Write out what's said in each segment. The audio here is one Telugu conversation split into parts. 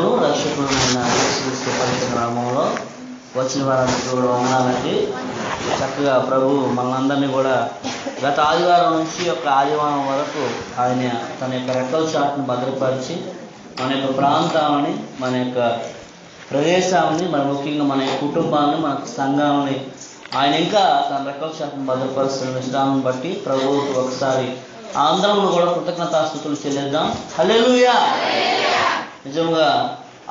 ప్రభువును రక్షకుడునైన యేసుక్రీస్తు పరిశుద్ధ నామములో వచ్చిన వారందరికీ కూడా వందనాలండి. చక్కగా ప్రభు మనందరినీ కూడా గత ఆదివారం నుంచి ఒక ఆదివారం వరకు ఆయన తన యొక్క రెక్కల చాటును భద్రపరిచి మన యొక్క ప్రాంతాలని, మన యొక్క ప్రదేశాలని, మన ముఖ్యంగా మన యొక్క కుటుంబాన్ని, మన సంఘాలని ఆయన ఇంకా తన రెక్కల చాటును భద్రపరుస్తున్న విషయాన్ని బట్టి ప్రభువుకు ఒకసారి అందరం కూడా కృతజ్ఞతాస్తుతులు చెల్లిద్దాం. హల్లెలూయా. నిజంగా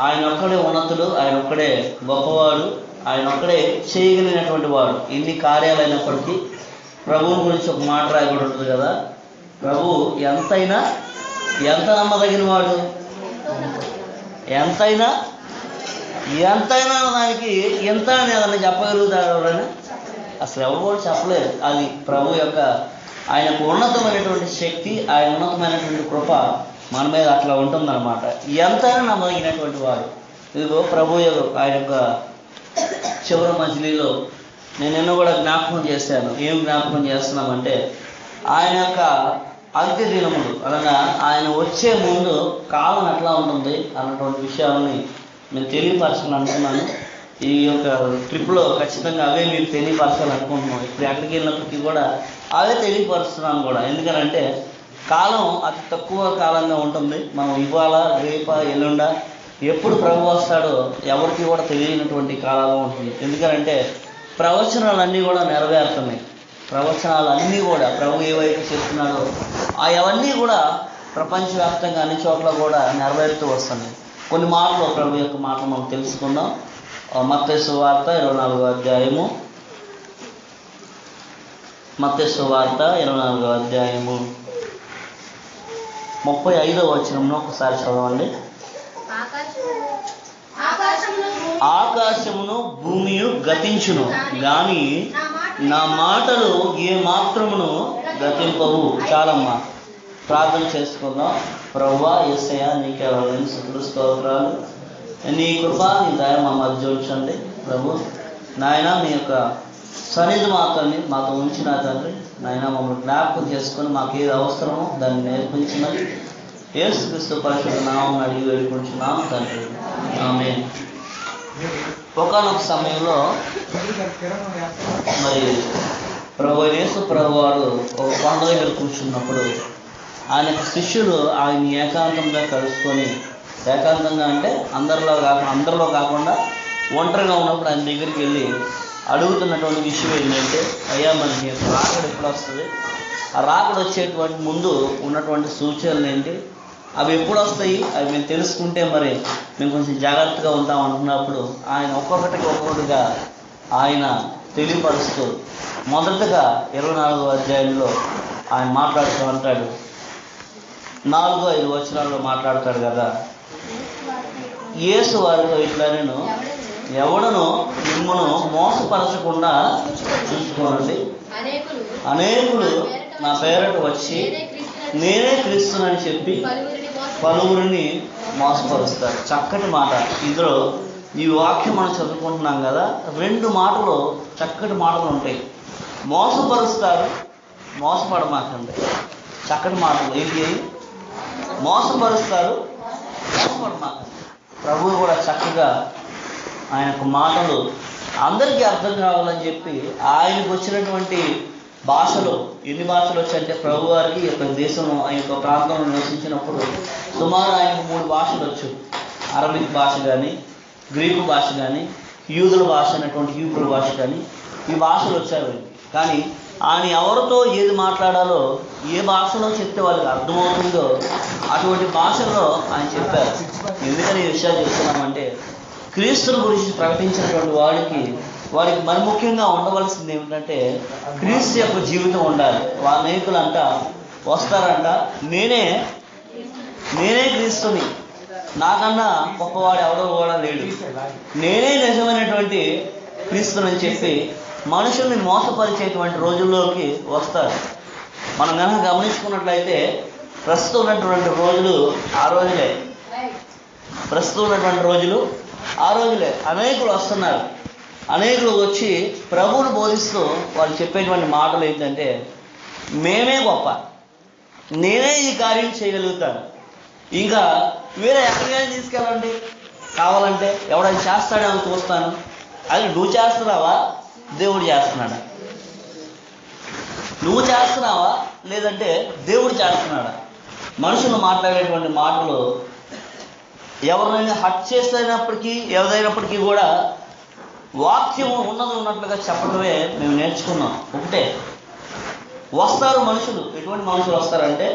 ఆయన ఒక్కడే ఉన్నతుడు, ఆయన ఒక్కడే గొప్పవాడు, ఆయన ఒక్కడే చేయగలిగినటువంటి వాడు. ఎన్ని కార్యాలైనప్పటికీ ప్రభువు గురించి ఒక మాట రాయబడి ఉంటుంది కదా, ప్రభు ఎంత నమ్మదగిన వాడు, ఎంతైనా దానికి ఎంత అని ఏదన్నా చెప్పగలుగుతాడు ఎవరైనా? అసలు ఎవరు కూడా చెప్పలేరు. అది ప్రభు యొక్క ఆయనకు ఉన్నతమైనటువంటి శక్తి, ఆయన ఉన్నతమైనటువంటి కృప మన మీద అట్లా ఉంటుందన్నమాట. ఎంతైనా నమ్మదగినటువంటి వాడు. ఇదిగో ప్రభు ఆయన యొక్క చివరి మజిలీలో నేను ఎన్నో కూడా జ్ఞాపకం చేశాను. ఏం జ్ఞాపకం చేస్తున్నామంటే ఆయన యొక్క అంత్య దినములు అనగా ఆయన వచ్చే ముందు కాలం ఎట్లా ఉంటుంది అన్నటువంటి విషయాలని నేను తెలియపరచాలనుకున్నాను. ఈ యొక్క ట్రిప్లో ఖచ్చితంగా అవే మీకు తెలియపరచాలనుకుంటున్నాం. ఇప్పుడు ఎక్కడికి వెళ్ళినప్పటికీ కూడా అవే తెలియపరుస్తున్నాను కూడా. ఎందుకనంటే కాలం అతి తక్కువ కాలంగా ఉంటుంది. మనం ఇవాళ, రేప, ఎల్లుండ ఎప్పుడు ప్రభు వస్తాడో ఎవరికి కూడా తెలియనటువంటి కాలంలో ఉంటుంది. ఎందుకంటే ప్రవచనాలన్నీ కూడా నెరవేరుతున్నాయి. ప్రవచనాలన్నీ కూడా ప్రభు ఏవైతే చెప్తున్నాడో అవన్నీ కూడా ప్రపంచవ్యాప్తంగా అన్ని చోట్ల కూడా నెరవేరుతూ వస్తున్నాయి. కొన్ని మాటలు ప్రభు యొక్క మాటలు మనం తెలుసుకుందాం. మత్తయి సువార్త 24వ అధ్యాయము, మత్తయి సువార్త 24వ అధ్యాయము 35వ వచనంలో ఒకసారి చదవండి. ఆకాశమును భూమియు గతించును గాని నా మాటలు ఏ మాత్రమును గతింపవు. చాలమ్మా, ప్రార్థన చేసుకుందాం. ప్రభువా యేసయ్య, నీకే వందనాలు, స్తుతులు, స్తోత్రాలు. నీ కృప, నీ దయ మా మధ్య ఉంచండి ప్రభు. నాయన మీ యొక్క సన్నిధి మాతో ఉంచిన తండ్రి, నాయన మమ్మల్ని జ్ఞాపకం చేసుకొని మాకు ఏది అవసరమో దాన్ని నేర్పించినది యేసుక్రీస్తు పరిశుద్ధ నామమున అడిగి వేడుకుంటున్నాము తండ్రి, ఆమేన్. ఒకానొక సమయంలో మరి యేసు ప్రభు వారు ఒక కొండ దగ్గర కూర్చున్నప్పుడు ఆయన శిష్యులు ఆయన ఏకాంతంగా కలుసుకొని, ఏకాంతంగా అంటే అందరిలో కాకుండా ఒంటరిగా ఉన్నప్పుడు ఆయన దగ్గరికి వెళ్ళి అడుగుతున్నటువంటి విషయం ఏంటంటే, అయ్యా మరి మీ యొక్క రాకడ ఎప్పుడు వస్తుంది, ఆ రాకడ వచ్చేటువంటి ముందు ఉన్నటువంటి సూచనలు ఏంటి, అవి ఎప్పుడు వస్తాయి, అవి మేము తెలుసుకుంటే మరి మేము కొంచెం జాగ్రత్తగా ఉంటాం అంటున్నప్పుడు ఆయన ఒక్కొక్కటిగా ఆయన తెలియపరుస్తూ మొదటగా 24వ అధ్యాయంలో ఆయన మాట్లాడుతూ అంటాడు. 4-5 వచనాల్లో మాట్లాడతాడు కదా, యేసు వారితో ఇట్లా, నేను ఎవడను మిమ్మను మోసపరచకుండా చూసుకోనండి. అనేకులు నా పేరట వచ్చి నేనే క్రీస్తునని చెప్పి పలువురిని మోసపరుస్తారు. చక్కటి మాట. ఇందులో ఈ వాక్యం మనం చదువుకుంటున్నాం కదా, 2 మాటలు, చక్కటి మాటలు ఉంటాయి. మోసపరుస్తారు, మోసపడమాకండి. చక్కటి మాటలు ఏంటి? మోసపరుస్తారు, మోసపడమాకండి. ప్రభువు కూడా చక్కగా ఆయన యొక్క మాటలు అందరికీ అర్థం కావాలని చెప్పి ఆయనకు వచ్చినటువంటి భాషలో, ఎన్ని భాషలు వచ్చాయంటే ప్రభు వారికి యొక్క దేశంలో, ఆయన యొక్క ప్రాంతంలో నివసించినప్పుడు సుమారు ఆయనకు 3 భాషలు వచ్చు. అరబిక్ భాష కానీ, గ్రీకు భాష కానీ, యూదుల భాష అయినటువంటి హీబ్రూ భాష కానీ, ఈ భాషలు వచ్చాయి. కానీ ఆయన ఎవరితో ఏది మాట్లాడాలో, ఏ భాషలో చెప్తే వాళ్ళకి అర్థమవుతుందో అటువంటి భాషల్లో ఆయన చెప్పారు. ఎందుకని ఈ విషయాలు చెప్తున్నామంటే, క్రీస్తుల గురించి ప్రకటించినటువంటి వారికి మరి ముఖ్యంగా ఉండవలసింది ఏమిటంటే క్రీస్తు యొక్క జీవితం ఉండాలి. వాళ్ళ అనేకులంట వస్తారంట, నేనే క్రీస్తుని, నాకన్నా గొప్పవాడు ఎవడో కూడా లేడు, నేనే నిజమైనటువంటి క్రీస్తుని చెప్పి మనుషుల్ని మోసపరిచేటువంటి రోజుల్లోకి వస్తారు. మనం కనుక గమనించుకున్నట్లయితే ప్రస్తుతం ఉన్నటువంటి రోజులు ఆ రోజులే. అనేకులు వస్తున్నారు. అనేకులు వచ్చి ప్రభువును బోధిస్తూ వాళ్ళు చెప్పేటువంటి మాటలు ఏంటంటే, మేమే గొప్ప, నేనే ఈ కార్యం చేయగలుగుతాను, ఇంకా వేరే ఎక్కడికైనా తీసుకెళ్ళండి, కావాలంటే ఎవడైనా చేస్తాడేమో చూస్తాను. అది నువ్వు చేస్తున్నావా, దేవుడు చేస్తున్నాడా? నువ్వు చేస్తున్నావా లేదంటే దేవుడు చేస్తున్నాడా? మనుషులు మాట్లాడేటువంటి మాటలు ఎవరినైనా హట్ చేసినప్పటికీ ఏదైనప్పటికీ కూడా వాక్యము ఉన్నట్లుగా చెప్పడమే మేము నేర్చుకున్నాం. ఒకటే, వస్తారు మనుషులు. ఎటువంటి మనుషులు వస్తారంటే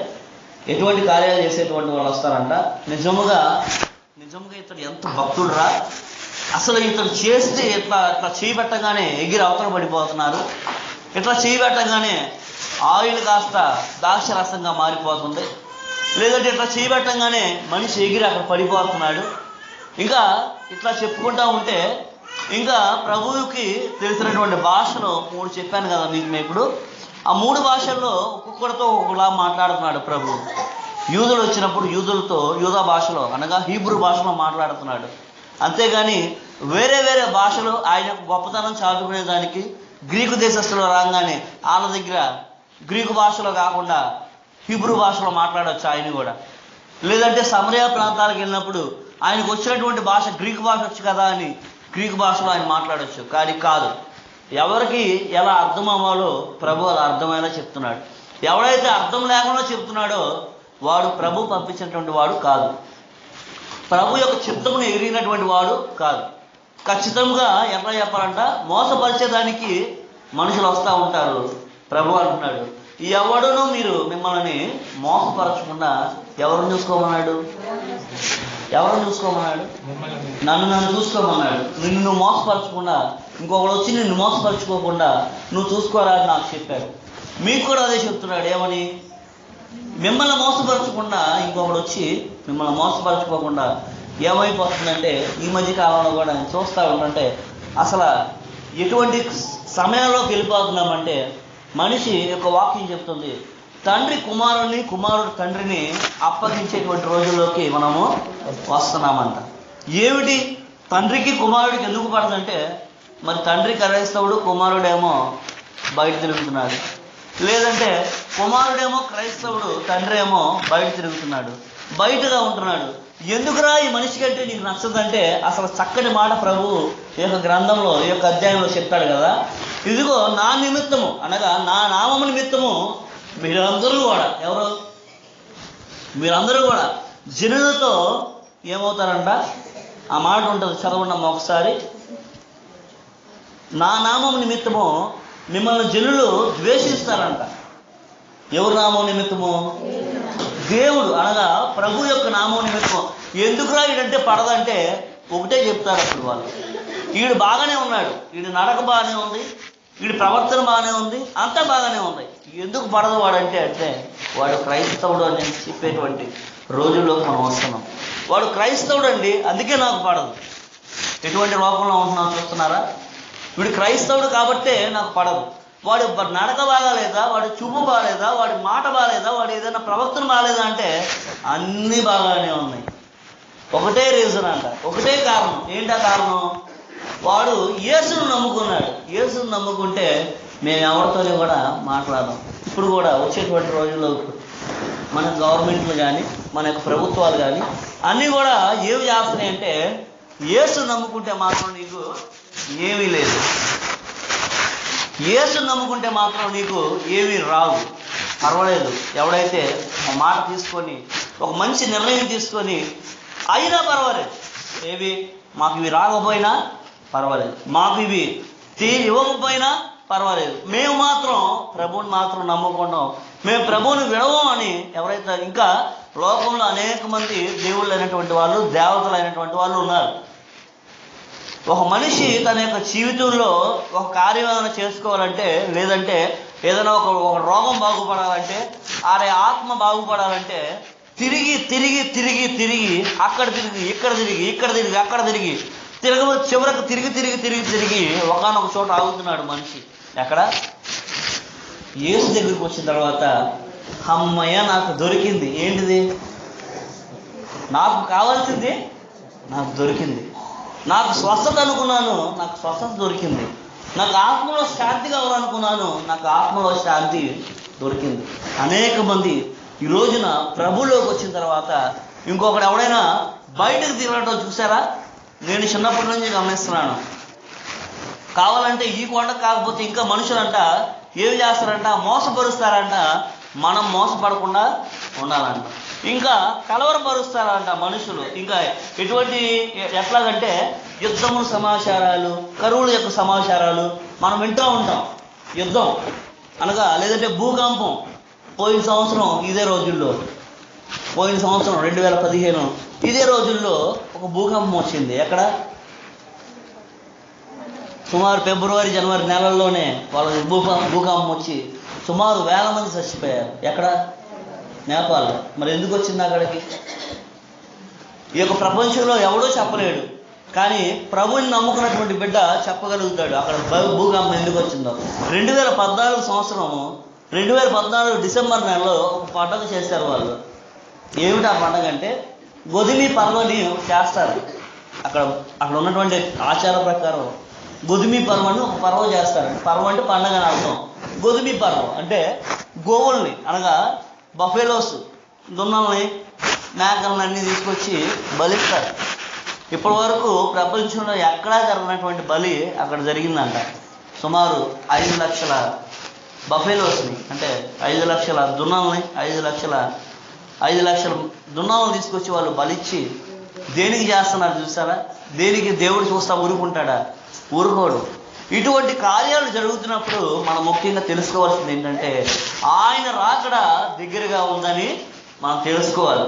ఎటువంటి కార్యాలు చేసేటువంటి వాళ్ళు వస్తారంట. నిజముగా ఇతడు ఎంత భక్తుడురా, అసలు ఇతడు చేస్తే ఇట్లా చేయబెట్టగానే ఎగిరి అవతల పడిపోతున్నారు, ఇట్లా చేయబెట్టగానే ఆయిల్ కాస్త ద్రాక్షరసంగా మారిపోతుంది, లేదంటే ఇట్లా చేయబెట్టంగానే మనిషి ఎగిరి అక్కడ పడిపోతున్నాడు. ఇంకా ఇట్లా చెప్పుకుంటా ఉంటే ఇంకా ప్రభువుకి తెలిసినటువంటి భాషలో 3 చెప్పాను కదా మీకు. ఇప్పుడు ఆ 3 భాషల్లో ఒక్కొక్కరితో ఒకలా మాట్లాడుతున్నాడు ప్రభు. యూదులు వచ్చినప్పుడు యూదులతో యూదా భాషలో అనగా హీబ్రూ భాషలో మాట్లాడుతున్నాడు. అంతేగాని వేరే భాషలో ఆయన గొప్పతనం చాటుకునేదానికి గ్రీకు దేశస్తులు రాగానే వాళ్ళ దగ్గర గ్రీకు భాషలో కాకుండా హీబ్రూ భాషలో మాట్లాడవచ్చు ఆయన కూడా. లేదంటే సమరయ ప్రాంతాలకు వెళ్ళినప్పుడు ఆయనకు వచ్చినటువంటి భాష గ్రీకు భాష వచ్చు కదా అని గ్రీకు భాషలో ఆయన మాట్లాడవచ్చు. కానీ కాదు, ఎవరికి ఎలా అర్థం అవ్వాలో ప్రభు అలా అర్థమయ్యేలా చెప్తున్నాడు. ఎవడైతే అర్థం లేకుండా చెప్తున్నాడో వాడు ప్రభు పంపించినటువంటి వాడు కాదు, ప్రభు యొక్క చిత్తమును ఎరిగినటువంటి వాడు కాదు. ఖచ్చితంగా ఎట్లా చెప్పాలంట, మోసపరిచేదానికి మనుషులు వస్తూ ఉంటారు. ప్రభు అంటున్నాడు, ఎవడునో మీరు మిమ్మల్ని మోసపరచకుండా ఎవరిని చూసుకోమన్నాడు? నన్ను చూసుకోమన్నాడు. నిన్ను మోసపరచకుండా ఇంకొకడు వచ్చి నిన్ను మోసపరచుకోకుండా నువ్వు చూసుకోరా అని నాకు చెప్పాడు. మీకు కూడా అదే చెప్తున్నాడు. ఏమని? మిమ్మల్ని మోసపరచకుండా ఇంకొకడు వచ్చి మిమ్మల్ని మోసపరచుకోకుండా ఏమైపోతుందంటే ఈ మధ్య కాలంలో కూడా చూస్తూ ఉంటుంటే అసలు ఎటువంటి సమయంలోకి వెళ్ళిపోతున్నామంటే మనిషి యొక్క వాక్యం చెప్తుంది, తండ్రి కుమారుని, కుమారుడు తండ్రిని అప్పగించేటువంటి రోజుల్లోకి మనము వస్తున్నామంట. ఏమిటి తండ్రికి కుమారుడికి ఎందుకు పడదంటే, మరి తండ్రి క్రైస్తవుడు, కుమారుడేమో బయట తిరుగుతున్నాడు. లేదంటే కుమారుడేమో క్రైస్తవుడు, తండ్రి ఏమో బయట తిరుగుతున్నాడు, బయటగా ఉంటున్నాడు. ఎందుకురా ఈ మనిషి కంటే నీకు నచ్చదంటే అసలు చక్కటి మాట ప్రభు ఈ యొక్క గ్రంథంలో ఈ యొక్క అధ్యాయంలో చెప్తాడు కదా, ఇదిగో నా నిమిత్తము అనగా నా నామము నిమిత్తము మీరందరూ కూడా జనులతో ఏమవుతారంట? ఆ మాట ఉంటుంది, చదవండి ఒకసారి. నా నామం నిమిత్తము మిమ్మల్ని జనులు ద్వేషిస్తారంట. ఎవరు నామం నిమిత్తము? దేవుడు అనగా ప్రభు యొక్క నామం నిమిత్తము. ఎందుకురా వీడంటే పడదంటే ఒకటే చెప్తారు అప్పుడు వాళ్ళు, వీడు బాగానే ఉన్నాడు, వీడి నడక బాగానే ఉంది, వీడి ప్రవర్తన బాగానే ఉంది, అంతా బాగానే ఉంది, ఎందుకు పడదు వాడంటే అంటే వాడు క్రైస్తవుడు అని చెప్పేటువంటి రోజుల్లోకి మనం వస్తున్నాం. వాడు క్రైస్తవుడు అండి, అందుకే నాకు పడదు. ఎటువంటి లోకంలో ఉంటున్నాం చూస్తున్నారా? వీడు క్రైస్తవుడు కాబట్టే నాకు పడదు. వాడు నడక బాగాలేదా, వాడి చూపు బాగాలేదా, వాడి మాట బాగాలేదా, వాడు ఏదైనా ప్రవర్తన బాగాలేదా అంటే అన్నీ బాగానే ఉన్నాయి. ఒకటే రీజన్ అంట, ఒకటే కారణం. ఏంటా కారణం? వాడు యేసును నమ్ముకున్నాడు. యేసును నమ్ముకుంటే మేము ఎవరితోనే కూడా మాట్లాడదాం. ఇప్పుడు కూడా వచ్చేటువంటి రోజుల్లో మన గవర్నమెంట్లు కానీ మన యొక్క ప్రభుత్వాలు కానీ అన్నీ కూడా ఏమి చేస్తున్నాయి అంటే, యేసు నమ్ముకుంటే మాత్రం నీకు ఏమీ లేదు, యేసు నమ్ముకుంటే మాత్రం నీకు ఏమీ రావు, పర్వాలేదు. ఎవడైతే ఒక మాట తీసుకొని ఒక మంచి నిర్ణయం తీసుకొని అయినా పర్వాలేదు, ఏవి మాకు ఇవి రాకపోయినా పర్వాలేదు, మాకు ఇవి ఇవ్వకపోయినా పర్వాలేదు, మేము మాత్రం ప్రభువుని మాత్రం నమ్ముకున్నాం, మేము ప్రభువుని విడవం అని ఎవరైతే, ఇంకా లోకంలో అనేక మంది దేవుళ్ళు అయినటువంటి వాళ్ళు, దేవతలు అయినటువంటి వాళ్ళు ఉన్నారు. ఒక మనిషి తన యొక్క జీవితంలో ఒక కార్యం ఏమైనా చేసుకోవాలంటే, లేదంటే ఏదైనా ఒక రోగం బాగుపడాలంటే, ఆడే ఆత్మ బాగుపడాలంటే తిరిగి తిరిగి తిరిగి తిరిగి అక్కడ తిరిగి ఇక్కడ తిరిగి ఇక్కడ తిరిగి అక్కడ తిరిగి చివరకు తిరిగి తిరిగి తిరిగి తిరిగి ఒకనొక చోట ఆగుతున్నాడు మనిషి. ఎక్కడ? యేసు దగ్గరికి వచ్చిన తర్వాత అమ్మయ్య నాకు దొరికింది. ఏంటిది? నాకు కావాల్సింది నాకు దొరికింది. నాకు స్వస్థత అనుకున్నాను, నాకు స్వస్థత దొరికింది. నాకు ఆత్మలో శాంతి కావాలనుకున్నాను, నాకు ఆత్మలో శాంతి దొరికింది. అనేక మంది ఈ రోజున ప్రభులోకి వచ్చిన తర్వాత ఇంకొకడు ఎవడైనా బయటకు తిరగడం చూసారా? నేను చిన్నప్పటి నుంచి గమనిస్తున్నాను. కావాలంటే ఈ కొండ కాకపోతే ఇంకా మనుషులంట ఏమి చేస్తారంట, మోసపరుస్తారంట. మనం మోసపడకుండా ఉండాలంట. ఇంకా కలవరపరుస్తారంట మనుషులు. ఇంకా ఎట్లాగంటే యుద్ధముల సమాచారాలు, కరువుల యొక్క సమాచారాలు మనం వింటూ ఉంటాం. యుద్ధం అనగా లేదంటే భూకంపం. పోయిన సంవత్సరం 2015 ఇదే రోజుల్లో ఒక భూకంపం వచ్చింది. ఎక్కడ? సుమారు ఫిబ్రవరి, జనవరి నెలల్లోనే వాళ్ళకి భూకంపం వచ్చి సుమారు 1000 మంది చచ్చిపోయారు. ఎక్కడ? నేపాల్లో. మరి ఎందుకు వచ్చింది అక్కడికి? ఈ యొక్క ప్రపంచంలో ఎవడో చెప్పలేడు, కానీ ప్రభువుని నమ్ముకున్నటువంటి బిడ్డ చెప్పగలుగుతాడు అక్కడ భూకంపం ఎందుకు వచ్చిందో. 2014 డిసెంబర్ నెలలో ఒక పండుగ చేశారు వాళ్ళు. ఏమిటి ఆ పండుగ అంటే గొదిమి పర్వని చేస్తారు. అక్కడ ఉన్నటువంటి ఆచార ప్రకారం గొదిమి పర్వని ఒక పర్వ చేస్తారు. పర్వ అంటే పండుగ అని అర్థం. గొదిమి పర్వం అంటే గోవుల్ని అనగా బఫెలోస్, దున్నల్ని, మేకల్ని అన్నీ తీసుకొచ్చి బలిస్తారు. ఇప్పటి వరకు ప్రపంచంలో ఎక్కడా జరగనటువంటి బలి అక్కడ జరిగిందంట. సుమారు 5 లక్షల బఫెలోస్ని, అంటే 5 లక్షల దున్నల్ని, 5 లక్షల దున్నలను తీసుకొచ్చి వాళ్ళు బలిచ్చి దేనికి చేస్తున్నారు చూసారా? దేనికి దేవుడు చూస్తా ఊరుకుంటాడా? ఊరుకోడు. ఇటువంటి కార్యాలు జరుగుతున్నప్పుడు మనం ముఖ్యంగా తెలుసుకోవాల్సింది ఏంటంటే ఆయన రాకడ దగ్గరగా ఉందని మనం తెలుసుకోవాలి.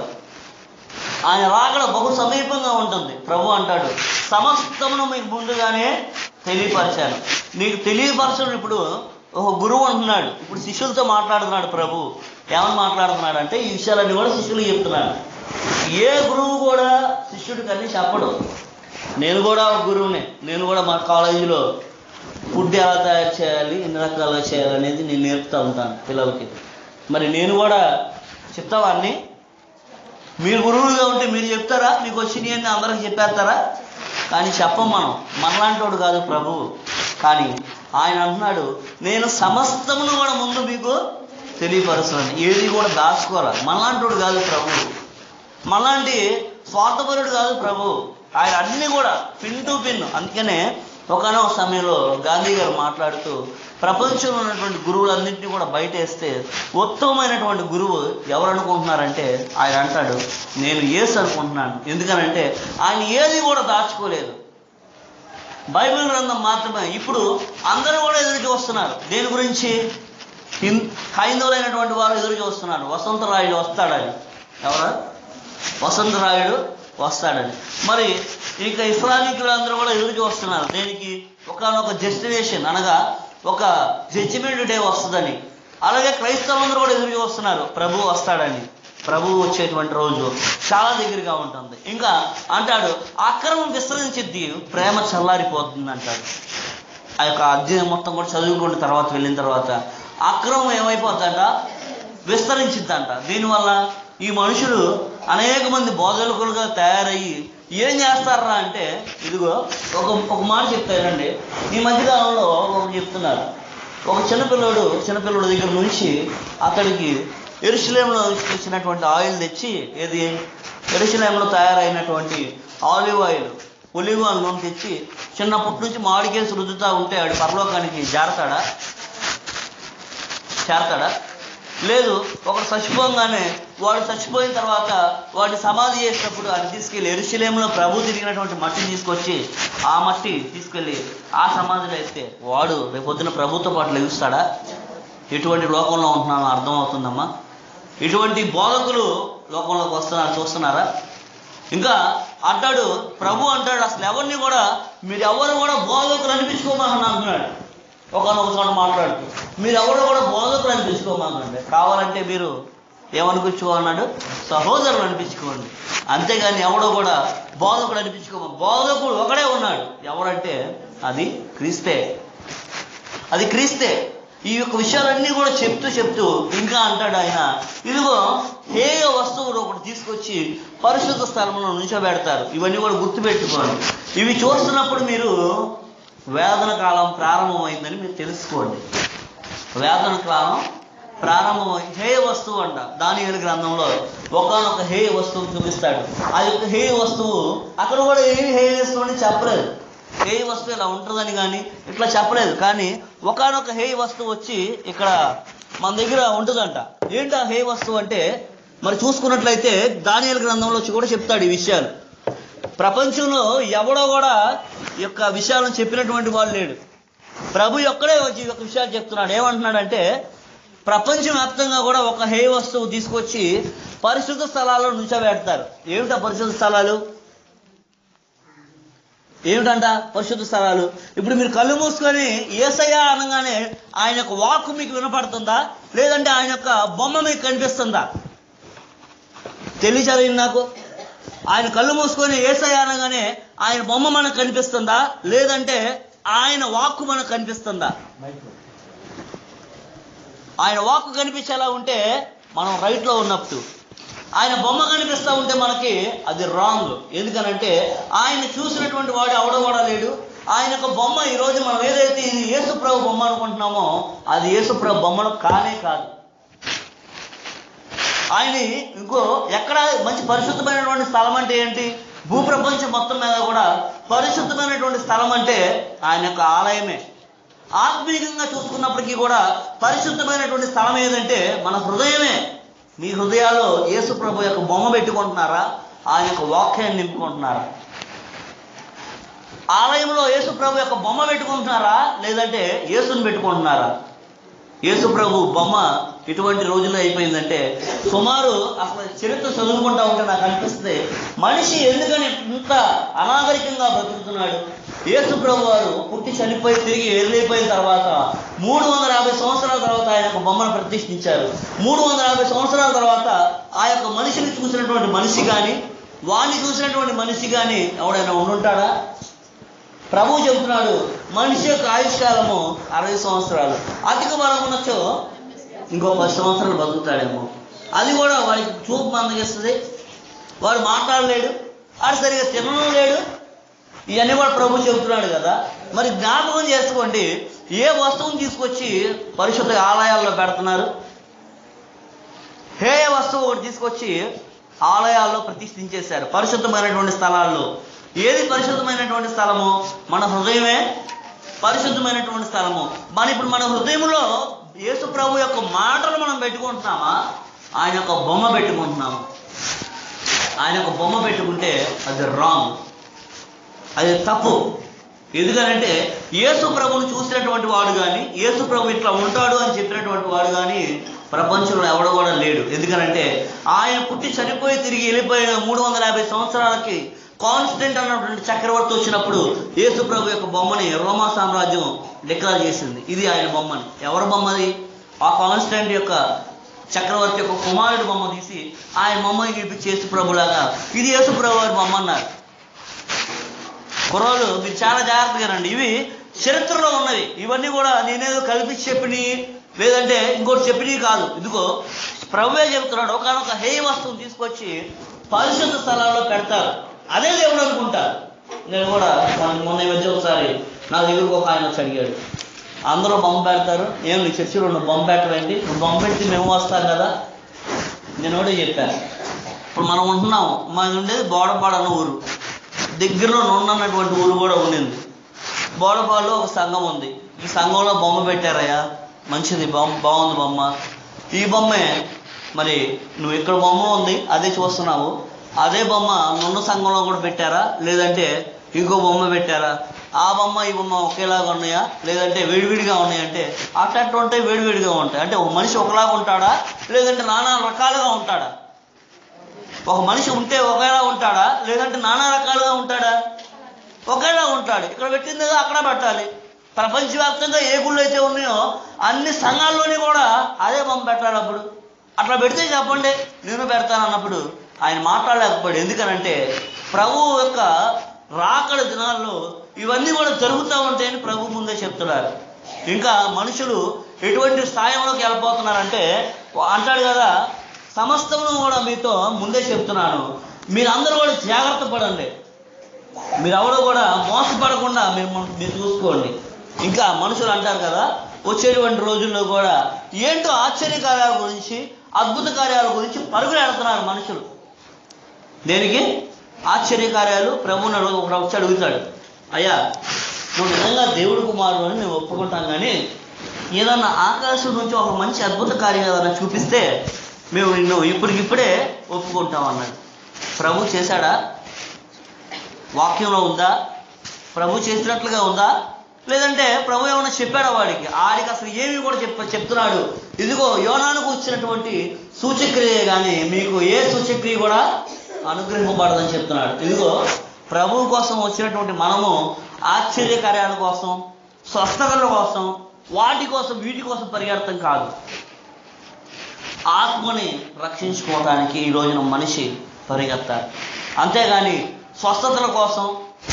ఆయన రాకడ బహు సమీపంగా ఉంటుంది. ప్రభు అంటాడు, సమస్తమును మీకు ముందుగానే తెలియపరిచాను. నీకు తెలియపరచడం. ఇప్పుడు ఒక గురువు అంటున్నాడు, ఇప్పుడు శిష్యులతో మాట్లాడుతున్నాడు ప్రభు. ఏమని మాట్లాడుతున్నాడు అంటే ఈ విషయాలన్నీ కూడా శిష్యులకు చెప్తున్నాడు. ఏ గురువు కూడా శిష్యుడికి అన్నీ చెప్పడు. నేను కూడా ఒక గురువునే. నేను కూడా మా కాలేజీలో ఫుడ్ ఎలా తయారు చేయాలి, ఎన్ని రకాలుగా చేయాలనేది నేను నేర్పుతూ ఉంటాను పిల్లలకి. మరి నేను కూడా చెప్తావా అన్నీ? మీరు గురువులుగా ఉంటే మీరు చెప్తారా? మీకు వచ్చినాయి అని అందరికి చెప్పేస్తారా? కానీ చెప్పం మనం. మనలాంటి వాడు కాదు ప్రభువు. కానీ ఆయన అంటున్నాడు, నేను సమస్తమును కూడా ముందు మీకు తెలియపరుస్తున్నాను. ఏది కూడా దాచుకోరా. మనలాంటి వాడు కాదు ప్రభువు. మనలాంటి స్వార్థపరుడు కాదు ప్రభువు. ఆయన అన్నీ కూడా పిన్ టు పిన్. అందుకనే ఒకనొక సమయంలో గాంధీ గారు మాట్లాడుతూ ప్రపంచంలో ఉన్నటువంటి గురువులన్నింటినీ కూడా బయటేస్తే ఉత్తమమైనటువంటి గురువు ఎవరు అనుకుంటున్నారంటే ఆయన అంటాడు, నేను యేసు అనుకుంటున్నాను. ఎందుకనంటే ఆయన ఏది కూడా దాచుకోలేదు. బైబిల్ గ్రంథం మాత్రమే. ఇప్పుడు అందరూ కూడా ఎదురు చూస్తున్నారు. దేని గురించి? హైందవులైనటువంటి వారు ఎదురు చూస్తున్నారు. వసంతరాయుడు వస్తాడని. ఎవరు? వసంతరాయుడు వస్తాడని. మరి ఇక ఇస్లామికులందరూ కూడా ఎదురు చూస్తున్నారు. దేనికి? ఒకనొక డెస్టినేషన్ అనగా ఒక జడ్జిమెంట్ డే వస్తుందని. అలాగే క్రైస్తవులందరూ కూడా ఎదురు చూస్తున్నారు ప్రభు వస్తాడని. ప్రభువు వచ్చేటువంటి రోజు చాలా దగ్గరగా ఉంటుంది. ఇంకా అంటాడు, అక్రమం విస్తరించిద్ది, ప్రేమ చల్లారిపోతుంది అంటాడు. ఆ యొక్క అధ్యాయం మొత్తం కూడా చదువుకున్న తర్వాత వెళ్ళిన తర్వాత అక్రమం ఏమైపోతుందంట? విస్తరించిద్దంట. దీనివల్ల ఈ మనుషులు అనేక మంది బోధకులుగా తయారయ్యి ఏం చేస్తారా అంటే, ఇదిగో ఒక మాట చెప్తారండి. ఈ మధ్యకాలంలో ఒకరు చెప్తున్నారు, ఒక చిన్నపిల్లడు దగ్గర నుంచి అతడికి యెరూషలేములో ఇచ్చినటువంటి ఆయిల్ తెచ్చి, ఏది యెరూషలేములో తయారైనటువంటి ఆలివ్ ఆయిల్, ఒలివ్ నూనె తెచ్చి చిన్నప్పటి నుంచి మామిడికేసి రుద్దుతూ ఉంటే వాడు పరలోకానికి చేరతాడా? లేదు. ఒకడు చచ్చిపోగానే వాడు చచ్చిపోయిన తర్వాత వాడిని సమాధి చేసినప్పుడు అది తీసుకెళ్ళి యెరూషలేములో ప్రభు తిరిగినటువంటి మట్టిని తీసుకొచ్చి ఆ మట్టి తీసుకెళ్ళి ఆ సమాధిలో వేస్తే వాడు రేపొద్దున ప్రభుతో పాటు లెగుస్తాడా? ఎటువంటి లోకంలో ఉంటున్నానో అర్థమవుతుందమ్మా. ఇటువంటి బోధకులు లోకంలోకి వస్తున్నారు, చూస్తున్నారా? ఇంకా అంటాడు ప్రభు అంటాడు, అసలు ఎవరిని కూడా మీరు ఎవరు కూడా బోధకులు అనిపించుకోమని అంటున్నాడు. ఒకనొక చోట మాట్లాడుతూ మీరు ఎవరు కూడా బోధకులు అనిపించుకోమాకండి. కావాలంటే మీరు ఏమనిపించుకోమన్నాడు? సహోదరులు అనిపించుకోండి. అంతేగాని ఎవడో కూడా బోధకుడు అనిపించుకోమా. బోధకుడు ఒకడే ఉన్నాడు. ఎవరంటే అది క్రీస్తే. ఈ యొక్క విషయాలన్నీ కూడా చెప్తూ ఇంకా అంటాడు ఆయన, ఇదిగో హేయ వస్తువులు ఒకటి తీసుకొచ్చి పరిశుద్ధ స్థలంలో నుంచోబెడతారు. ఇవన్నీ కూడా గుర్తుపెట్టుకోండి. ఇవి చూస్తున్నప్పుడు మీరు వేదన కాలం ప్రారంభమైందని మీరు తెలుసుకోండి. వేదన కాలం ప్రారంభం హేయ వస్తువు అంట. దానియేలు గ్రంథంలో ఒకానొక హేయ వస్తువు చూపిస్తాడు. ఆ యొక్క హేయ వస్తువు అక్కడ కూడా ఏమి హేయ వస్తువు అని చెప్పలేదు. హేయ వస్తువు ఇలా ఉంటుందని కానీ ఇట్లా చెప్పలేదు. కానీ ఒకానొక హేయ వస్తువు వచ్చి ఇక్కడ మన దగ్గర ఉంటుందంట. ఏంటి ఆ హేయ వస్తువు అంటే, మరి చూసుకున్నట్లయితే దానియేలు గ్రంథంలో కూడా చెప్తాడు ఈ విషయాలు. ప్రపంచంలో ఎవడో కూడా ఈ యొక్క విషయాలను చెప్పినటువంటి వాళ్ళు లేడు. ప్రభు ఒక్కడే వచ్చి ఈ యొక్క విషయాలు చెప్తున్నాడు. ఏమంటున్నాడంటే, ప్రపంచం వ్యాప్తంగా కూడా ఒక హేయ వస్తువు తీసుకొచ్చి పరిశుద్ధ స్థలాల్లో నుంచోబెడతారు. ఏమిటా పరిశుద్ధ స్థలాలు? ఏమిటంట పరిశుద్ధ స్థలాలు? ఇప్పుడు మీరు కళ్ళు మూసుకొని యేసయ్య అనగానే ఆయన యొక్క వాక్కు మీకు వినపడుతుందా, లేదంటే ఆయన యొక్క బొమ్మ మీకు కనిపిస్తుందా? తెలియచదివింది నాకు. ఆయన కళ్ళు మూసుకొని యేసయ్య అనగానే ఆయన బొమ్మ మనకు కనిపిస్తుందా, లేదంటే ఆయన వాక్కు మనకు కనిపిస్తుందా? ఆయన వాక్కు కనిపించేలా ఉంటే మనం రైట్లో ఉన్నప్పుడు, ఆయన బొమ్మ కనిపిస్తూ ఉంటే మనకి అది రాంగ్. ఎందుకనంటే ఆయన చూసినటువంటి వాడు ఎవడో కూడా లేడు. ఆయన యొక్క బొమ్మ ఈరోజు మనం ఏదైతే ఇది యేసుప్రభు బొమ్మ అనుకుంటున్నామో అది యేసుప్రభు బొమ్మను కానే కాదు. ఆయన ఇంకో ఎక్కడ మంచి పరిశుద్ధమైనటువంటి స్థలం అంటే ఏంటి? భూప్రపంచం మొత్తం మీద కూడా పరిశుద్ధమైనటువంటి స్థలం అంటే ఆయన యొక్క ఆలయమే. ఆత్మీయంగా చూసుకున్నప్పటికీ కూడా పరిశుద్ధమైనటువంటి స్థలం ఏదంటే మన హృదయమే. మీ హృదయాల్లో యేసు ప్రభు యొక్క బొమ్మ పెట్టుకుంటున్నారా, ఆయన యొక్క వాక్యాన్ని నింపుకుంటున్నారా? ఆలయంలో యేసు ప్రభు యొక్క బొమ్మ పెట్టుకుంటున్నారా, లేదంటే యేసుని పెట్టుకుంటున్నారా? యేసు ప్రభు బొమ్మ ఇటువంటి రోజుల్లో అయిపోయిందంటే, సుమారు అసలు చరిత్ర చదువుకుంటా ఉంటే నాకు అనిపిస్తుంది, మనిషి ఎందుకని ఇంత అనాగరికంగా బ్రతుకుతున్నాడు? యేసు ప్రభు వారు పుట్టి చనిపోయి తిరిగి వెళ్ళిపోయిన తర్వాత 350 సంవత్సరాల తర్వాత ఆయన యొక్క బొమ్మను ప్రతిష్ఠించారు. 350 సంవత్సరాల తర్వాత ఆ యొక్క మనిషిని చూసినటువంటి మనిషి కానీ, వాడిని చూసినటువంటి మనిషి కానీ ఎవడైనా ఉండుంటాడా? ప్రభువు చెబుతున్నాడు, మనిషి యొక్క ఆయుష్కాలము 60 సంవత్సరాలు. అధిక బలం ఉండొచ్చు, ఇంకో 10 సంవత్సరాలు బతుకుతాడేమో. అది కూడా వాడికి చూపు మందగిస్తుంది. వాడు మాట్లాడలేడు, వాడు సరిగా తినడం లేడు. ఇవన్నీ కూడా ప్రభు చెబుతున్నాడు కదా. మరి జ్ఞాపకం చేసుకోండి, ఏ వస్తువుని తీసుకొచ్చి పరిశుద్ధ ఆలయాల్లో పెడుతున్నారు? హేయ వస్తువు ఒకటి తీసుకొచ్చి ఆలయాల్లో ప్రతిష్ఠించేశారు, పరిశుద్ధమైనటువంటి స్థలాల్లో. ఏది పరిశుద్ధమైనటువంటి స్థలము? మన హృదయమే పరిశుద్ధమైనటువంటి స్థలము. ఇప్పుడు మన హృదయంలో యేసు ప్రభు యొక్క మాటలు మనం పెట్టుకుంటున్నామా, ఆయన యొక్క బొమ్మ పెట్టుకుంటున్నామా? ఆయన యొక్క బొమ్మ పెట్టుకుంటే అది రాంగ్, అది తప్పు. ఎందుకనంటే యేసు ప్రభుని చూసినటువంటి వాడు కానీ, యేసు ప్రభు ఇట్లా ఉంటాడు అని చెప్పినటువంటి వాడు కానీ ప్రపంచంలో ఎవడు కూడా లేడు. ఎందుకనంటే ఆయన పుట్టి చనిపోయి తిరిగి వెళ్ళిపోయిన 350 సంవత్సరాలకి కాన్స్టెంట్ అన్నటువంటి చక్రవర్తి వచ్చినప్పుడు యేసు ప్రభు యొక్క బొమ్మని రోమా సామ్రాజ్యం డిక్లేర్ చేసింది. ఇది ఆయన బొమ్మని. ఎవరి బొమ్మది? ఆ కాన్స్టెంట్ యొక్క చక్రవర్తి యొక్క కుమారుడు బొమ్మ తీసి ఆయన బొమ్మని గెలిపించి యేసు ప్రభులాగా ఇది యేసు ప్రభు వారి బొమ్మ అన్నారు. కుర్రోళ్ళు మీరు చాలా జాగ్రత్తగా రండి. ఇవి చరిత్రలో ఉన్నవి. ఇవన్నీ కూడా నేనేదో కల్పించి చెప్పినవి, లేదంటే ఇంకోటి చెప్పినవి కాదు. ఇదిగో ప్రభువే చెబుతున్నాడు, ఒకనొక హేయ వస్తువుని తీసుకొచ్చి పరిశుద్ధ స్థలాల్లో పెడతారు. అదే దేవుడు అనుకుంటారు. నేను కూడా మొన్న ఈ మధ్య ఒకసారి నా దగ్గరకు ఒక ఆయన వచ్చి అడిగాడు, అందరూ బొమ్మ పెడతారు, ఏం నీ చర్చిలో ఉన్న బొమ్మ పెట్టవేంటి? ఇప్పుడు బొమ్మ పెడితే మేము వస్తాం కదా. నేను కూడా చెప్పాను, ఇప్పుడు మనం ఉంటున్నాము, మాది ఉండేది బోడపాడు అన్న ఊరు, దగ్గరలో నున్నటువంటి ఊరు కూడా ఉండింది. బోడపాడులో ఒక సంఘం ఉంది. ఈ సంఘంలో బొమ్మ పెట్టారయ్యా, మంచిది, బాగుంది బొమ్మ. ఈ బొమ్మే మరి నువ్వు ఇక్కడ బొమ్మ ఉంది అదే చూస్తున్నావు, అదే బొమ్మ నున్న సంఘంలో కూడా పెట్టారా, లేదంటే ఇంకో బొమ్మ పెట్టారా? ఆ బొమ్మ ఈ బొమ్మ ఒకేలాగా ఉన్నాయా, లేదంటే వేడివిడిగా ఉన్నాయంటే అట్లా ఉంటాయి, వేడివిడిగా ఉంటాయి. అంటే ఒక మనిషి ఒకలాగా ఉంటాడా, లేదంటే నానా రకాలుగా ఉంటాడా? ఒక మనిషి ఉంటే ఒకేలా ఉంటాడా, లేదంటే నానా రకాలుగా ఉంటాడా? ఒకేలా ఉంటాడు. ఇక్కడ పెట్టింది అక్కడ పెట్టాలి. ప్రపంచవ్యాప్తంగా ఏ గుళ్ళు అయితే ఉన్నాయో అన్ని సంఘాల్లోని కూడా అదే బొమ్మ పెట్టాలి. అప్పుడు అట్లా పెడితే చెప్పండి, నేను పెడతాను అన్నప్పుడు ఆయన మాట్లాడలేకపోయాడు. ఎందుకనంటే ప్రభువు యొక్క రాకడ దినాల్లో ఇవన్నీ కూడా జరుగుతూ ఉంటాయని ప్రభు ముందే చెప్తున్నారు. ఇంకా మనుషులు ఎటువంటి స్థాయిలోకి వెళ్ళిపోతున్నారంటే అంటాడు కదా, సమస్తమును కూడా మీతో ముందే చెప్తున్నాను, మీరందరూ కూడా జాగ్రత్త పడండి, మీరు ఎవడో కూడా మోసపడకుండా మీరు చూసుకోండి. ఇంకా మనుషులు అంటారు కదా, వచ్చేటువంటి రోజుల్లో కూడా ఏంటో ఆశ్చర్యకార్యాల గురించి, అద్భుత కార్యాల గురించి పరుగులు ఎడుతున్నారు మనుషులు. దేనికి? ఆశ్చర్యకార్యాలు. ప్రభువుని ఒకడు వచ్చి అడుగుతాడు, అయ్యా నువ్వు నిజంగా దేవుడి కుమారుడు అని మేము ఒప్పుకుంటాం, కానీ ఏదన్నా ఆకాశం నుంచి ఒక మంచి అద్భుత కార్యం ఏదన్నా చూపిస్తే మేము నిన్ను ఇప్పటికిప్పుడే ఒప్పుకుంటాం అన్నాడు. ప్రభు చేశాడా? వాక్యంలో ఉందా? ప్రభు చేసినట్లుగా ఉందా? లేదంటే ప్రభు ఏమన్నా చెప్పాడా ఆడికి అసలు ఏమి కూడా చెప్తున్నాడు, ఇదిగో యోనానుకు వచ్చినటువంటి సూచక్రియ కానీ మీకు ఏ సూచక్రియ కూడా అనుగ్రహింపబడదని చెప్తున్నాడు. ఇదిగో ప్రభు కోసం వచ్చినటువంటి మనము ఆశ్చర్యకార్యాల కోసం, స్వస్థతల కోసం, వాటి కోసం వీటి కోసం పరిగెడతాం కాదు. ఆత్మని రక్షించుకోవడానికి ఈ రోజున మనిషి పరిగెత్తాలి. అంతేగాని స్వస్థతల కోసం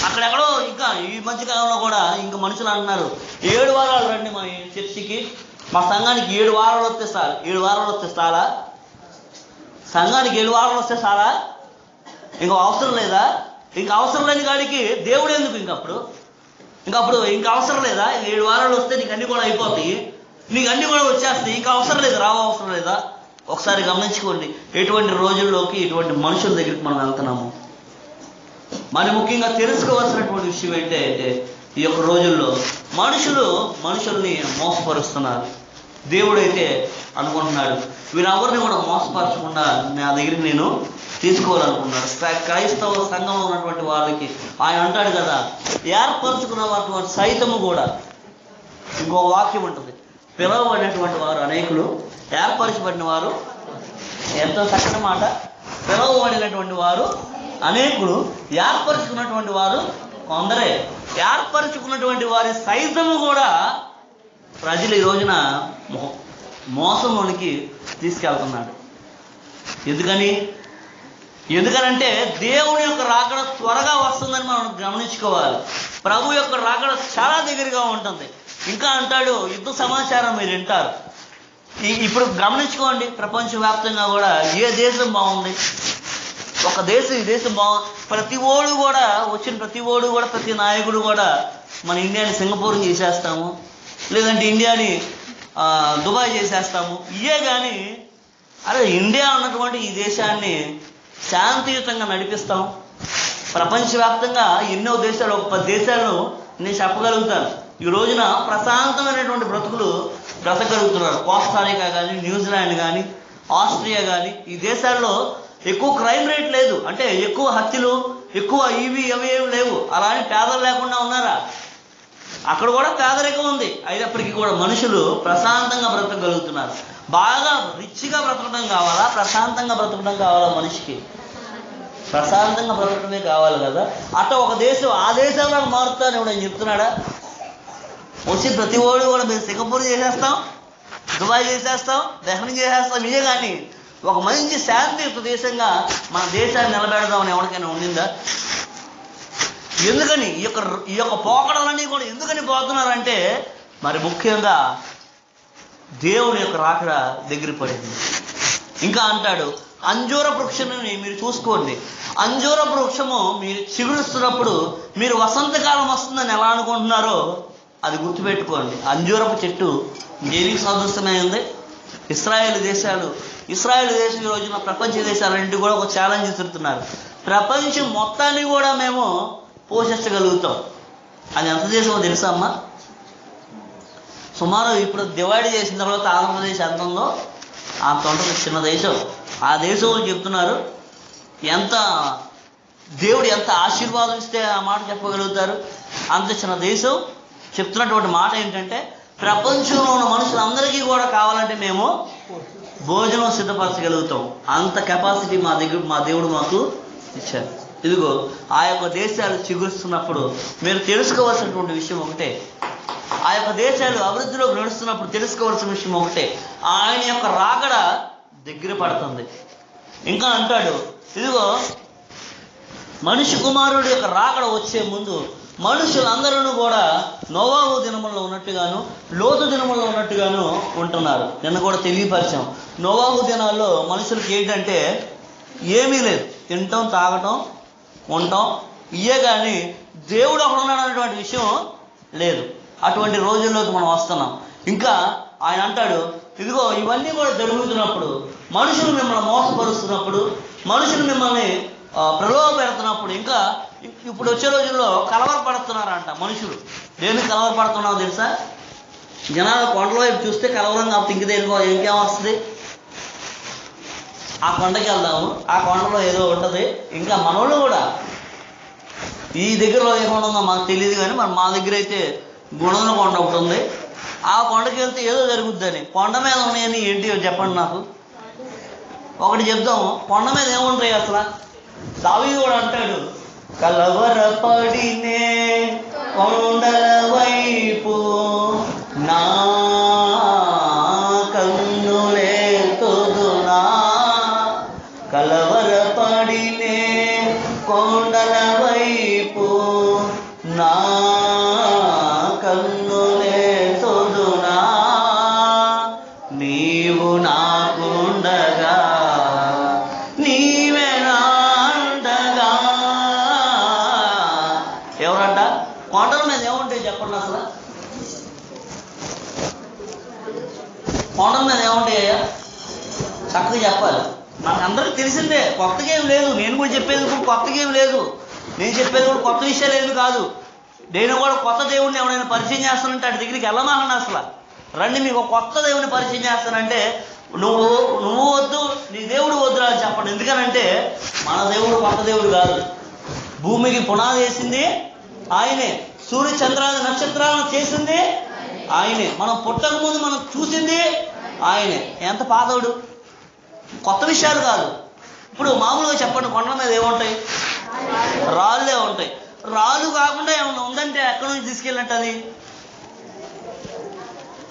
అక్కడెక్కడో, ఇంకా ఈ మధ్యకాలంలో కూడా ఇంకా మనుషులు అంటున్నారు 7 వారాలు రండి మా చర్చికి, మా సంఘానికి 7 వారాలు వస్తే చాలు. 7 వారాలు వస్తే చాలా? సంఘానికి 7 వారాలు వస్తే చాలా? ఇంకా అవసరం లేదా? ఇంకా అవసరం లేని కాడికి దేవుడు ఎందుకు? ఇంకప్పుడు ఇంకా అవసరం లేదా? 7 వారాలు వస్తే నీకు అన్నీ కూడా అయిపోతాయి, నీకు అన్నీ కూడా వచ్చేస్తాయి, ఇంకా అవసరం లేదు, అవసరం లేదా? ఒకసారి గమనించుకోండి, ఎటువంటి రోజుల్లోకి ఎటువంటి మనుషుల దగ్గరికి మనం వెళ్తున్నాము. మరి ముఖ్యంగా తెలుసుకోవాల్సినటువంటి విషయం ఏంటంటే ఈ యొక్క రోజుల్లో మనుషుల్ని మోసపరుస్తున్నారు. దేవుడైతే అనుకుంటున్నాడు వీరెవరిని కూడా మోసపరచకుండా నా దగ్గరికి నేను తీసుకోవాలనుకున్నాడు. క్రైస్తవ సంఘంలో ఉన్నటువంటి వాళ్ళకి ఆయన అంటాడు కదా, ఏర్పరచుకున్నటువంటి సైతము కూడా, ఇంకో వాక్యం ఉంటుంది, పిలవబడినటువంటి వారు అనేకులు, ఏర్పరచబడిన వారు, ఎంతో చక్కని మాట, పిలవబడినటువంటి వారు అనేకులు, ఏర్పరచుకున్నటువంటి వారు కొందరే. ఏర్పరచుకున్నటువంటి వారి సైతము కూడా ప్రజలు ఈ రోజున మోసంలోనికి తీసుకెళ్తున్నాడు. ఎందుకనంటే దేవుని యొక్క రాకడ త్వరగా వస్తుందని మనం గమనించుకోవాలి. ప్రభు యొక్క రాకడ చాలా దగ్గరగా ఉంటుంది. ఇంకా అంటాడు, యుద్ధ సమాచారం మీరు వింటారు. ఇప్పుడు గమనించుకోండి, ప్రపంచవ్యాప్తంగా కూడా ఏ దేశం బాగుంది? ఒక దేశం, ఈ దేశం ప్రతి ఓడు కూడా ప్రతి నాయకుడు కూడా మన ఇండియాని సింగపూర్ చేసేస్తాము, లేదంటే ఇండియాని దుబాయ్ చేసేస్తాము. ఇయే కానీ అరే ఇండియా ఉన్నటువంటి ఈ దేశాన్ని శాంతియుతంగా నడిపిస్తాం. ప్రపంచవ్యాప్తంగా ఎన్నో దేశాలు, ఒక 10 దేశాలను నేను చెప్పగలుగుతాను ఈ రోజున ప్రశాంతమైనటువంటి బ్రతుకులు బ్రతకగలుగుతున్నారు. కోస్టారికా కానీ, న్యూజిలాండ్ కానీ, ఆస్ట్రియా కానీ, ఈ దేశాల్లో ఎక్కువ క్రైమ్ రేట్ లేదు, అంటే ఎక్కువ హత్యలు, ఎక్కువ అవి ఏమి లేవు. అలా అని పేదలు లేకుండా ఉన్నారా? అక్కడ కూడా పేదరికం ఉంది, అయినప్పటికీ కూడా మనుషులు ప్రశాంతంగా బ్రతకగలుగుతున్నారు. బాగా రిచ్గా బ్రతకడం కావాలా, ప్రశాంతంగా బ్రతకడం కావాలా? మనిషికి ప్రశాంతంగా బ్రతకడమే కావాలి కదా. అట్లా ఒక దేశం ఆ దేశంలో మారుతాను నేను చెప్తున్నాడా? వచ్చి ప్రతి ఓడు కూడా మేము సింగపూర్ చేసేస్తాం, దుబాయ్ చేసేస్తాం, దహనం చేసేస్తాం, ఇదే కానీ ఒక మంచి శాంతియుత దేశంగా మన దేశాన్ని నిలబెడదామని ఎవరికైనా ఉండిందా? ఎందుకని ఈ యొక్క పోకడలన్నీ కూడా ఎందుకని పోతున్నారంటే మరి ముఖ్యంగా దేవుని యొక్క రాకడ దగ్గర పడింది. ఇంకా అంటాడు, అంజూర వృక్షాన్ని మీరు చూసుకోండి. అంజూర వృక్షము మీరు చిగురుస్తున్నప్పుడు మీరు వసంతకాలం వస్తుందని ఎలా అనుకుంటున్నారో అది గుర్తుపెట్టుకోండి. అంజూరపు చెట్టు దేనికి సదృశమై ఉంది? ఇస్రాయేల్ దేశం ఈ రోజున ప్రపంచ దేశాలన్నింటి కూడా ఒక ఛాలెంజ్ ఇస్తున్నారు. ప్రపంచం మొత్తాన్ని కూడా మేము పోషించగలుగుతాం. అది ఎంత దేశమో తెలుసా అమ్మా? సుమారు ఇప్పుడు డివైడ్ చేసిన తర్వాత ఆంధ్రప్రదేశ్ ఎంత ఉందో అంత ఉంటుంది, చిన్న దేశం. ఆ దేశంలో చెప్తున్నారు దేవుడు ఎంత ఆశీర్వాదం ఇస్తే ఆ మాట చెప్పగలుగుతారు. అంత చిన్న దేశం చెప్తున్నటువంటి మాట ఏంటంటే ప్రపంచంలో ఉన్న మనుషులందరికీ కూడా కావాలంటే మేము భోజనం సిద్ధపరచగలుగుతాం. అంత కెపాసిటీ మా దేవుడు మాకు ఇచ్చారు. ఇదిగో ఆ యొక్క దేశాలు చిగురుస్తున్నప్పుడు మీరు తెలుసుకోవాల్సినటువంటి విషయం ఒకటే, ఆ యొక్క దేశాలు అభివృద్ధిలోకి నడుస్తున్నప్పుడు తెలుసుకోవాల్సిన విషయం ఒకటే, ఆయన యొక్క రాకడ దగ్గర పడుతుంది. ఇంకా అంటాడు, ఇదిగో మనిషి కుమారుడి యొక్క రాకడ వచ్చే ముందు మనుషులందరూ కూడా నోవాహు దినముల్లో ఉన్నట్టుగాను, లోతు దినముల్లో ఉన్నట్టుగాను ఉంటున్నారు. నిన్న కూడా తెలియపరిచాం. నోవాహు దినాల్లో మనుషులకి ఏంటంటే ఏమీ లేదు, తినటం, తాగటం, ఉండటం, ఇయే కానీ దేవుడు అక్కడ ఉన్నాడు అనేటువంటి విషయం లేదు. అటువంటి రోజుల్లోకి మనం వస్తున్నాం. ఇంకా ఆయన అంటాడు, ఇదిగో ఇవన్నీ కూడా జరుగుతున్నప్పుడు, మనుషులు మిమ్మల్ని మోసపరుస్తున్నప్పుడు, మనుషులు మిమ్మల్ని ప్రలోభ పెడుతున్నప్పుడు, ఇంకా ఇప్పుడు వచ్చే రోజుల్లో కలవరపడుతున్నారంట మనుషులు. దేనికి కలవరపడుతున్నావు తెలుసా? జనాలు కొండల వైపు చూస్తే కలవరం కాబట్టి ఇంకేం వస్తుంది? ఆ కొండకి వెళ్దాము, ఆ కొండలో ఏదో ఉంటుంది. ఇంకా మనోళ్ళు కూడా ఈ దగ్గరలో ఏ కొండ ఉందో మాకు తెలియదు, కానీ మా దగ్గర అయితే గుణదల కొండ ఒకటి ఉంది. ఆ కొండకి వెళ్తే ఏదో జరుగుద్దని. కొండ మీద ఉన్నాయని ఏంటి చెప్పండి నాకు, ఒకటి చెప్దాము. కొండ మీద ఏముంటాయి అసలు? దావీదు కూడా అంటాడు, కలవరపడినే కొండల వైపు నా కన్నులెత్తుదునా, కలవరపడినే కొండల వైపు నా కన్నులెత్తుదునా, నీవు నాకుండగా నీవే నాండగా. ఎవరంట? కొండల మీద ఏముంటాయి చెప్పండి అసలు? కొండల మీద ఏముంటాయ్యా? చక్కగా చెప్పాలి. నాకు అందరికీ తెలిసిందే, కొత్తగా ఏం లేదు. నేను కూడా చెప్పేది కూడా కొత్తగా ఏం లేదు. నేను చెప్పేది కూడా కొత్త విషయాలు ఏమి కాదు. నేను కూడా కొత్త దేవుడిని ఎవరైనా పరిచయం చేస్తానంటే అటు దగ్గరికి వెళ్ళమాకండి. అసలు రండి, మీకు కొత్త దేవుడిని పరిచయం చేస్తానంటే నువ్వు వద్దు, నీ దేవుడు వద్దు అని చెప్పండి. ఎందుకనంటే మన దేవుడు కొత్త దేవుడు కాదు. భూమికి పునాది వేసింది ఆయనే, సూర్య చంద్రాది నక్షత్రాలను చేసింది ఆయనే, మనం పుట్టక ముందు మనం చూసింది ఆయనే. ఎంత పాతవుడు, కొత్త విషయాలు కాదు. ఇప్పుడు మామూలుగా చెప్పండి, కొండల మీద ఏముంటాయి? రాళ్ళే ఉంటాయి. రాళ్ళు కాకుండా ఏమన్నా ఉందంటే ఎక్కడి నుంచి తీసుకెళ్ళినట్టు? అది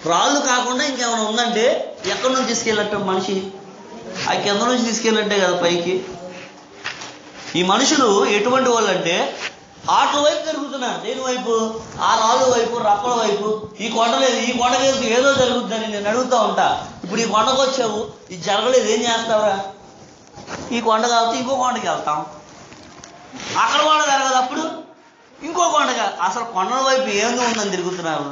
రాళ్ళు కాకుండా ఇంకేమైనా ఉందంటే ఎక్కడి నుంచి తీసుకెళ్ళినట్టు? మనిషి ఆ కింద నుంచి తీసుకెళ్ళినట్టే కదా పైకి. ఈ మనుషులు ఎటువంటి వాళ్ళు అంటే ఆటల వైపు జరుగుతున్నారు. దేని వైపు? ఆ రాళ్ళు వైపు, రప్పల వైపు. ఈ కొండ లేదు, ఈ కొండకి వెళ్తే ఏదో జరుగుతుందని నేను అడుగుతూ ఉంటా. ఇప్పుడు ఈ కొండకు వచ్చావు, ఇది జరగలేదు, ఏం చేస్తావురా? ఈ కొండ కాబట్టి ఇంకో కొండకి వెళ్తాం, అక్కడ కూడా జరగదు, అప్పుడు ఇంకో కొండగా. అసలు కొండల వైపు ఏందో ఉందని తిరుగుతున్నారు.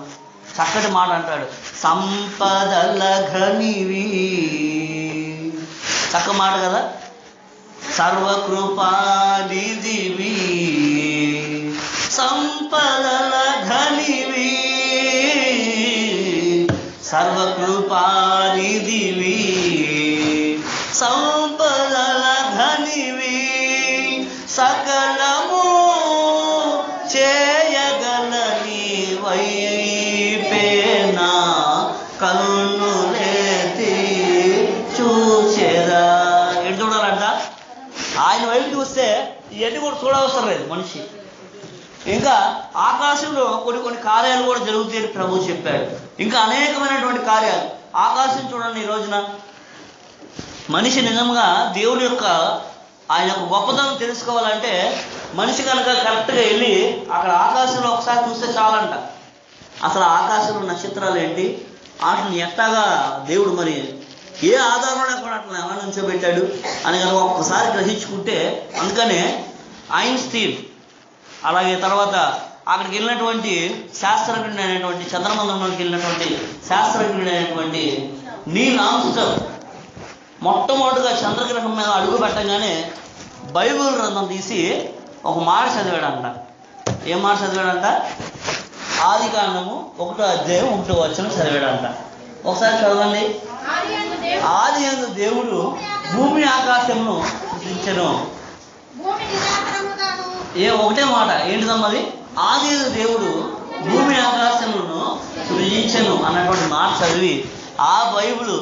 చక్కటి మాట అంటాడు, సంపదల ఘనివి. చక్క మాట కదా. సర్వకృపానిధివి, సంపదల ఘనివి, సర్వకృపానిధివి, సంపదల ఘనివి, సకలము చేయగలని వైపేనా కన్నులెత్తి చూసేదా. ఎటు చూడాలంట? ఆయన వైపు చూస్తే ఇవన్నీ కూడా చూడవసరం లేదు మనిషి. ఇంకా ఆకాశంలో కొన్ని కార్యాలు కూడా జరుగుతాయని ప్రభువు చెప్పాడు. ఇంకా అనేకమైనటువంటి కార్యాలు. ఆకాశం చూడండి, ఈ రోజున మనిషి నిజంగా దేవుడి యొక్క ఆయన యొక్క గొప్పతనం తెలుసుకోవాలంటే మనిషి కనుక కరెక్ట్గా వెళ్ళి అక్కడ ఆకాశంలో ఒకసారి చూస్తే చాలంట. అసలు ఆకాశంలో నక్షత్రాలు ఏంటి, వాటిని ఎట్టాగా దేవుడు మరి ఏ ఆధారంలో కూడా అట్లా ఎలా నుంచోబెట్టాడు అని కనుక ఒక్కసారి గ్రహించుకుంటే. అందుకనే ఐన్స్టీన్, అలాగే తర్వాత అక్కడికి వెళ్ళినటువంటి శాస్త్రజ్ఞుడు అయినటువంటి, చంద్రమండలంలోకి వెళ్ళినటువంటి శాస్త్రజ్ఞుడు అయినటువంటి నీల్ ఆర్మ్స్ట్రాంగ్ మొట్టమొదటిగా చంద్రగ్రహం మీద అడుగు పెట్టగానే బైబిల్ గ్రంథం తీసి ఒక మాట చదివాడంట. ఏం మాట చదివాడంట? ఆదికాండము 1వ అధ్యాయం 1వ వచనం చదివాడంట. ఒకసారి చదవండి. ఆదియందు దేవుడు భూమి ఆకాశమును సృష్టించెను. ఒకటే మాట ఏంటిదమ్మది? ఆదియందు దేవుడు భూమి ఆకాశములను సృజించెను అన్నటువంటి మాట చదివి ఆ బైబిల్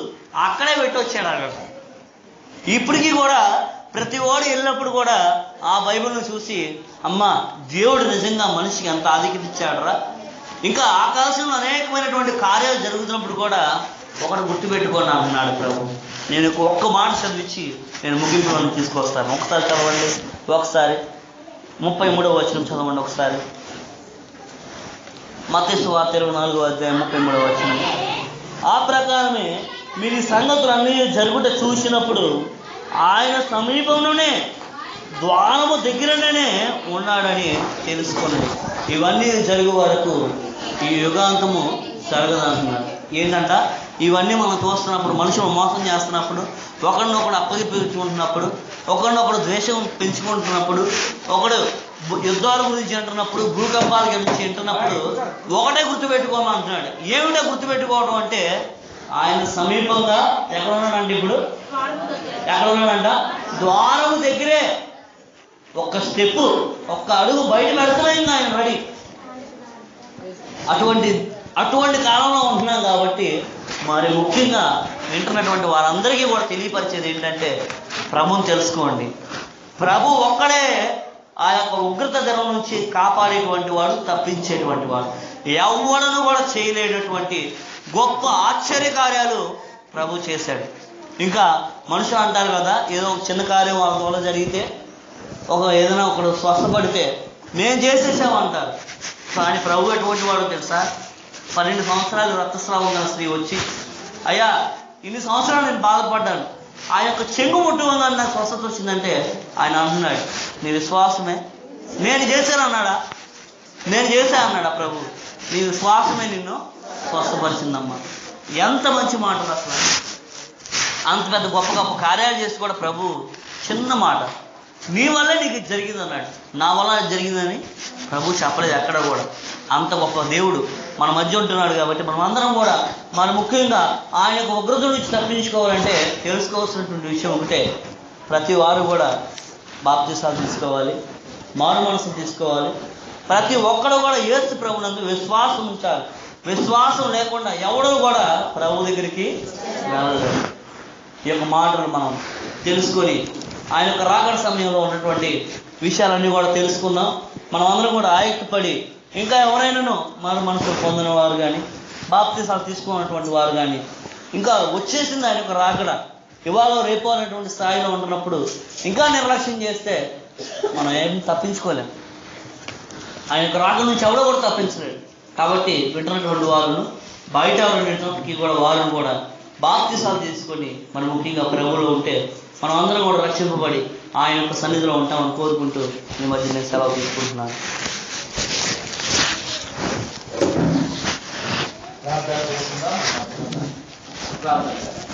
అక్కడే పెట్టొచ్చాడు. అక్కడ ఇప్పటికీ కూడా ప్రతి వాడు వెళ్ళినప్పుడు కూడా ఆ బైబిల్ను చూసి, అమ్మ దేవుడు నిజంగా మనిషికి ఎంత ఆధిక్యత ఇచ్చాడరా. ఇంకా ఆకాశంలో అనేకమైనటువంటి కార్యాలు జరుగుతున్నప్పుడు కూడా ఒకటి గుర్తుపెట్టుకొని అంటున్నాడు ప్రభు. నేను ఒక్క మాట చదివించి నేను ముగింపులను తీసుకొస్తాను. ఒకసారి చదవండి, ఒకసారి 33వ వచనం చదవండి ఒకసారి. మత్తయి సువార్త 24వ అధ్యాయం 33వ వచనం. ఆ ప్రకారమే మీరు ఈ సంగతులన్నీ జరుగుట చూసినప్పుడు ఆయన సమీపంలోనే, ద్వారము దగ్గరనే ఉన్నాడని తెలుసుకున్నాడు. ఇవన్నీ జరిగే వరకు ఈ యుగాంతము జరగదు అంటున్నారు. ఏంటంట, ఇవన్నీ మనం చూస్తున్నప్పుడు, మనుషులు మోసం చేస్తున్నప్పుడు, ఒకరినొకడు అప్పగించుకుంటున్నప్పుడు, ఒకరినొకడు ద్వేషం పెంచుకుంటున్నప్పుడు, ఒకడు యుద్ధాల గురించి అంటున్నప్పుడు, భూకంపాల గురించి వింటున్నప్పుడు ఒకటే గుర్తుపెట్టుకోమంటున్నాడు. ఏమిటో గుర్తుపెట్టుకోవడం అంటే, ఆయన సమీపంగా ఎక్కడ ఉన్నాడంటే, ఇప్పుడు ఎక్కడ ఉన్నాడంట, ద్వారం దగ్గరే. ఒక్క స్టెప్పు, ఒక్క అడుగు బయట పెడతామైంది ఆయన రెడీ. అటువంటి కాలంలో ఉంటున్నాం కాబట్టి, మరి ముఖ్యంగా వింటున్నటువంటి వారందరికీ కూడా తెలియపరిచేది ఏంటంటే, ప్రభుని తెలుసుకోండి. ప్రభు ఒక్కడే ఆ యొక్క ఉగ్రత దినం నుంచి కాపాడేటువంటి వాడు, తప్పించేటువంటి వాడు. ఎవడను కూడా చేయలేనటువంటి గొప్ప ఆశ్చర్యకార్యాలు ప్రభు చేశాడు. ఇంకా మనుషులు అంటారు కదా, ఏదో ఒక చిన్న కార్యం వాళ్ళ వల్ల జరిగితే, ఏదైనా ఒకడు స్వస్థపడితే మేము చేసేసామంటారు. కానీ ప్రభు ఎటువంటి వాడు తెలుసా? 12 సంవత్సరాలు రక్తస్రావం గల స్త్రీ వచ్చి, అయ్యా ఇన్ని సంవత్సరాలు నేను బాధపడ్డాను, ఆ యొక్క చెంగు ముట్టుకుందని నాకు స్వస్థత వచ్చిందంటే ఆయన అంటున్నాడు, నీ విశ్వాసమే, నేను చేశాను అన్నాడా? నేను చేశాను అన్నాడా ప్రభు? నీ విశ్వాసమే నిన్ను స్వస్థపరిచిందమ్మా. ఎంత మంచి మాటలు అసలు! అంత పెద్ద గొప్ప గొప్ప కార్యాలు చేసి కూడా ప్రభు చిన్న మాట, నీ వల్లే నీకు జరిగింది అన్నాడు. నా వల్ల జరిగిందని ప్రభు చెప్పలేదు ఎక్కడ కూడా. అంత గొప్ప దేవుడు మన మధ్య ఉంటున్నాడు కాబట్టి మనం అందరం కూడా, మన ముఖ్యంగా ఆయన యొక్క ఉగ్రత నుంచి తప్పించుకోవాలంటే తెలుసుకోవాల్సినటువంటి విషయం ఒకటే, ప్రతి వారు కూడా బాప్తిసాలు తీసుకోవాలి, మారు మనసు తీసుకోవాలి. ప్రతి ఒక్కడు కూడా యేసు ప్రభునందు విశ్వాసం ఉంచాలి. విశ్వాసం లేకుండా ఎవడూ కూడా ప్రభు దగ్గరికి వెళ్ళలేదు. ఈ యొక్క మాటలు మనం తెలుసుకొని ఆయన యొక్క రాకడ సమయంలో ఉన్నటువంటి విషయాలన్నీ కూడా తెలుసుకుందాం. మనం అందరం కూడా ఆయత్తపడి, ఇంకా ఎవరైనాను మారు మనసు పొందిన వారు కానీ, బాప్తిసాలు తీసుకున్నటువంటి వారు కానీ, ఇంకా వచ్చేసింది ఆయన యొక్క రాకడ, ఇవాళ రేపు అనేటువంటి స్థాయిలో ఉంటున్నప్పుడు ఇంకా నిర్లక్ష్యం చేస్తే మనం ఏం తప్పించుకోలేం. ఆయన యొక్క రాకడ నుంచి ఎవడో కూడా తప్పించలేడు. కాబట్టి వింటున్నటువంటి వారును, బయట ఉన్నప్పటికీ కూడా వారిని కూడా బాప్తిసాలు తీసుకొని మనం ముఖ్యంగా ప్రభువులో ఉంటే మనం అందరం కూడా రక్షింపబడి ఆయన యొక్క సన్నిధిలో ఉంటామని కోరుకుంటూ మీ మధ్య నేను సెలవు తీసుకుంటున్నాను. ప్రార్థన